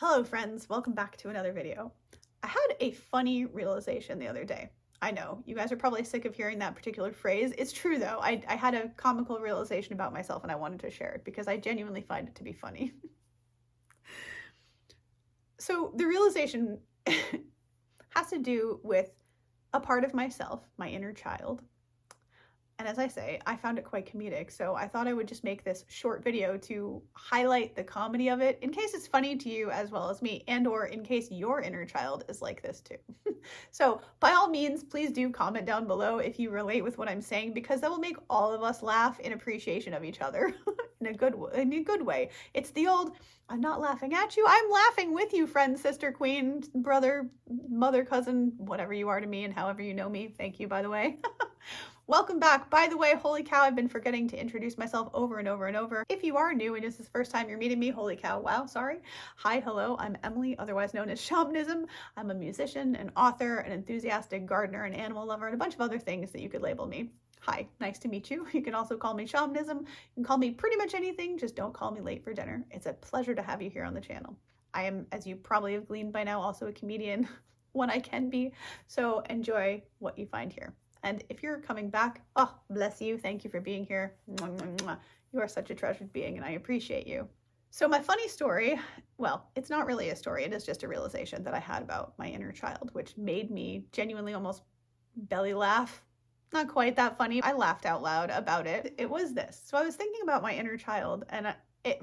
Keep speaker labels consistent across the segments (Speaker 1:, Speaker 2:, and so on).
Speaker 1: Hello friends, welcome back to another video. I had a funny realization the other day. I know, you guys are probably sick of hearing that particular phrase. It's true though, I had a comical realization about myself and I wanted to share it because I genuinely find it to be funny. So the realization has to do with a part of myself, my inner child. And as I say, I found it quite comedic, so I thought I would just make this short video to highlight the comedy of it in case it's funny to you as well as me, and or in case your inner child is like this too. So by all means, please do comment down below if you relate with what I'm saying, because that will make all of us laugh in appreciation of each other in a good way. It's the old, I'm not laughing at you, I'm laughing with you, friend, sister, queen, brother, mother, cousin, whatever you are to me and however you know me. Thank you, by the way. Welcome back. By the way, holy cow, I've been forgetting to introduce myself over and over and over. If you are new and this is the first time you're meeting me, holy cow, wow, sorry. Hi, hello, I'm Emily, otherwise known as Shamanism. I'm a musician, an author, an enthusiastic gardener, an animal lover, and a bunch of other things that you could label me. Hi, nice to meet you. You can also call me Shamanism. You can call me pretty much anything, just don't call me late for dinner. It's a pleasure to have you here on the channel. I am, as you probably have gleaned by now, also a comedian when I can be, so enjoy what you find here. And if you're coming back, oh, bless you. Thank you for being here. You are such a treasured being and I appreciate you. So my funny story, well, it's not really a story. It is just a realization that I had about my inner child, which made me genuinely almost belly laugh. Not quite that funny. I laughed out loud about it. It was this. So I was thinking about my inner child, and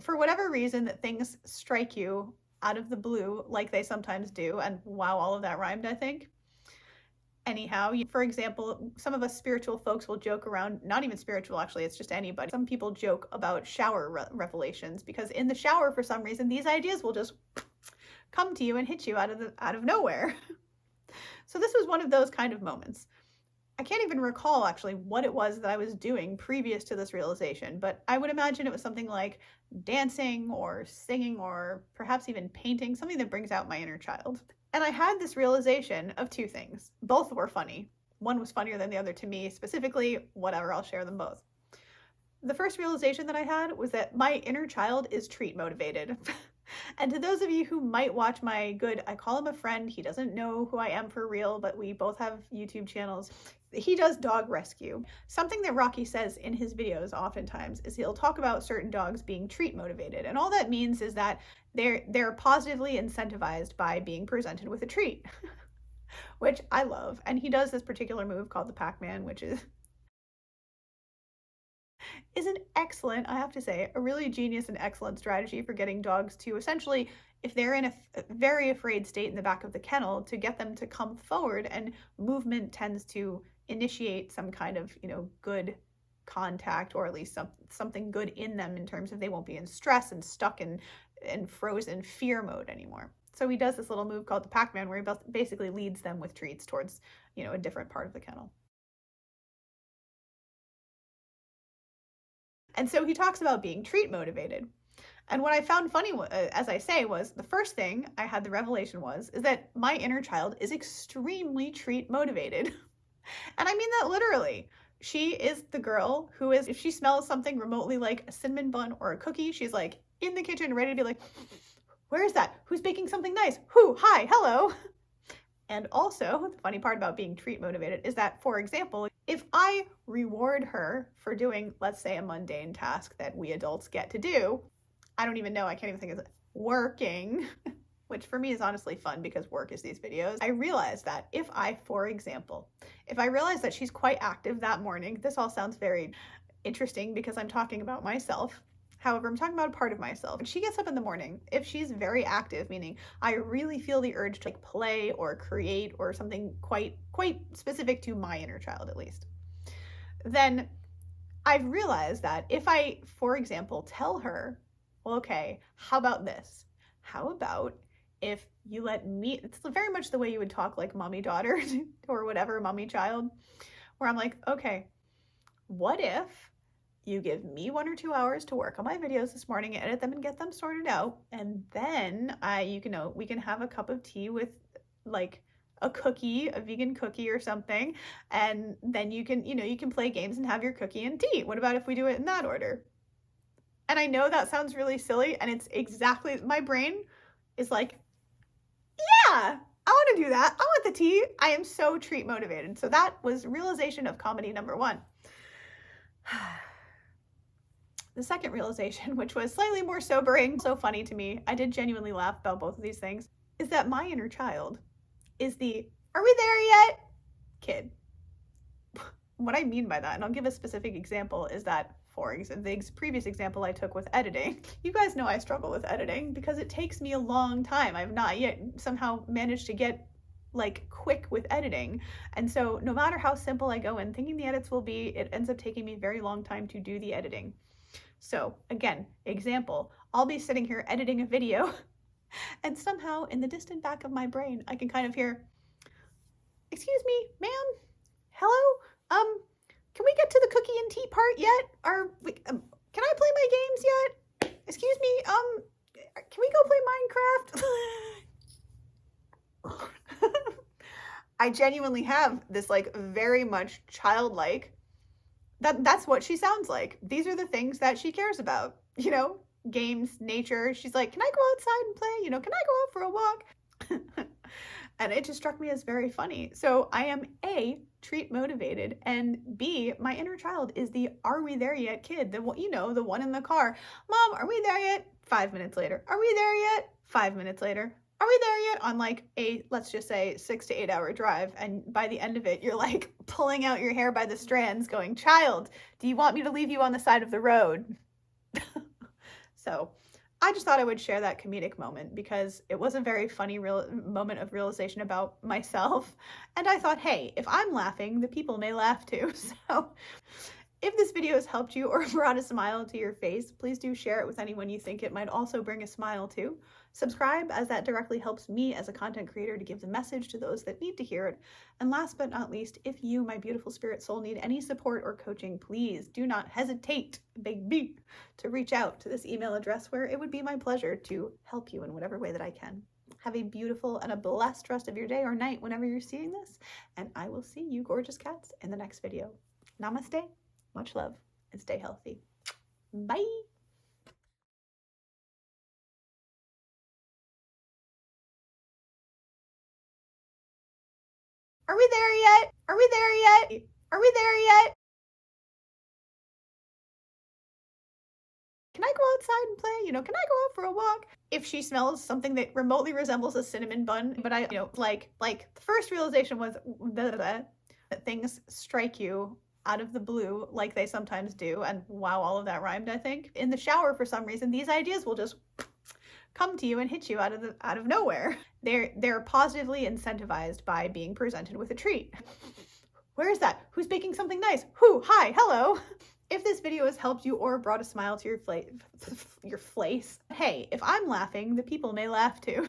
Speaker 1: for whatever reason that things strike you out of the blue like they sometimes do, and wow, all of that rhymed, I think. Anyhow, for example, some of us spiritual folks will joke around, not even spiritual actually, it's just anybody. Some people joke about shower revelations because in the shower, for some reason, these ideas will just come to you and hit you out of nowhere. So this was one of those kind of moments. I can't even recall actually what it was that I was doing previous to this realization, but I would imagine it was something like dancing or singing or perhaps even painting, something that brings out my inner child. And I had this realization of two things. Both were funny. One was funnier than the other to me specifically, whatever, I'll share them both. The first realization that I had was that my inner child is treat motivated. And to those of you who might watch my I call him a friend, he doesn't know who I am for real, but we both have YouTube channels. He does dog rescue. Something that Rocky says in his videos oftentimes is he'll talk about certain dogs being treat motivated. And all that means is that they're positively incentivized by being presented with a treat, which I love. And he does this particular move called the Pac-Man, which is an excellent, I have to say, a really genius and excellent strategy for getting dogs to essentially, if they're in a very afraid state in the back of the kennel, to get them to come forward, and movement tends to initiate some kind of, good contact, or at least something good in them in terms of they won't be in stress and stuck in frozen fear mode anymore. So he does this little move called the Pac-Man where he basically leads them with treats towards, a different part of the kennel. And so he talks about being treat motivated. And what I found funny, as I say, was the first thing I had the revelation is that my inner child is extremely treat motivated. And I mean that literally. She is the girl who is, if she smells something remotely like a cinnamon bun or a cookie, she's like in the kitchen ready to be like, where is that? Who's baking something nice? Who? Hi, hello. And also, the funny part about being treat motivated is that, for example, if I reward her for doing, let's say, a mundane task that we adults get to do, I don't even know, I can't even think of it, working, which for me is honestly fun because work is these videos. I realized that if I realize that she's quite active that morning, this all sounds very interesting because I'm talking about myself. However, I'm talking about a part of myself. When she gets up in the morning, if she's very active, meaning I really feel the urge to play or create or something quite specific to my inner child at least, then I've realized that if I, for example, tell her, well, okay, how about this? How about if you let me, it's very much the way you would talk like mommy daughter or whatever, mommy child, where I'm like, okay, what if you give me 1 or 2 hours to work on my videos this morning, edit them and get them sorted out, and then we can have a cup of tea with like a cookie, a vegan cookie or something, and then you can play games and have your cookie and tea. What about if we do it in that order? And I know that sounds really silly, and it's exactly, my brain is like, yeah, I want to do that. I want the tea. I am so treat motivated. So that was realization of comedy number 1. The second realization, which was slightly more sobering, so funny to me, I did genuinely laugh about both of these things, is that my inner child is the, are we there yet? Kid. What I mean by that, and I'll give a specific example, is that, for example, the previous example I took with editing, you guys know I struggle with editing because it takes me a long time. I've not yet somehow managed to get like quick with editing. And so no matter how simple I go in thinking the edits will be, it ends up taking me a very long time to do the editing. So again, example, I'll be sitting here editing a video and somehow in the distant back of my brain, I can kind of hear, excuse me, ma'am, hello? Can we get to the cookie and tea part yet? Or can I play my games yet? Excuse me, can we go play Minecraft? I genuinely have this like very much childlike, that's what she sounds like. These are the things that she cares about, you know, games, nature. She's like, can I go outside and play? You know, can I go out for a walk? And it just struck me as very funny. So I am A, treat motivated, and B, my inner child is the are we there yet kid, the you know, the one in the car. Mom, are we there yet? 5 minutes later. Are we there yet? 5 minutes later. Are we there yet? On like a, let's just say 6 to 8 hour drive. And by the end of it, you're like pulling out your hair by the strands going, child, do you want me to leave you on the side of the road? So I just thought I would share that comedic moment because it was a very funny moment of realization about myself. And I thought, hey, if I'm laughing, the people may laugh too. So if this video has helped you or brought a smile to your face, please do share it with anyone you think it might also bring a smile to. Subscribe, as that directly helps me as a content creator to give the message to those that need to hear it. And last but not least, if you, my beautiful spirit soul, need any support or coaching, please do not hesitate, baby, to reach out to this email address where it would be my pleasure to help you in whatever way that I can. Have a beautiful and a blessed rest of your day or night whenever you're seeing this, and I will see you gorgeous cats in the next video. Namaste, much love, and stay healthy. Bye! Are we there yet? Are we there yet? Are we there yet? Can I go outside and play? You know, can I go out for a walk? If she smells something that remotely resembles a cinnamon bun, but I, you know, like the first realization was that things strike you out of the blue like they sometimes do. And wow, all of that rhymed, I think. In the shower, for some reason, these ideas will just come to you and hit you out of nowhere. They're positively incentivized by being presented with a treat. Where is that? Who's baking something nice? Who? Hi, hello. If this video has helped you or brought a smile to your face, hey, if I'm laughing, the people may laugh too.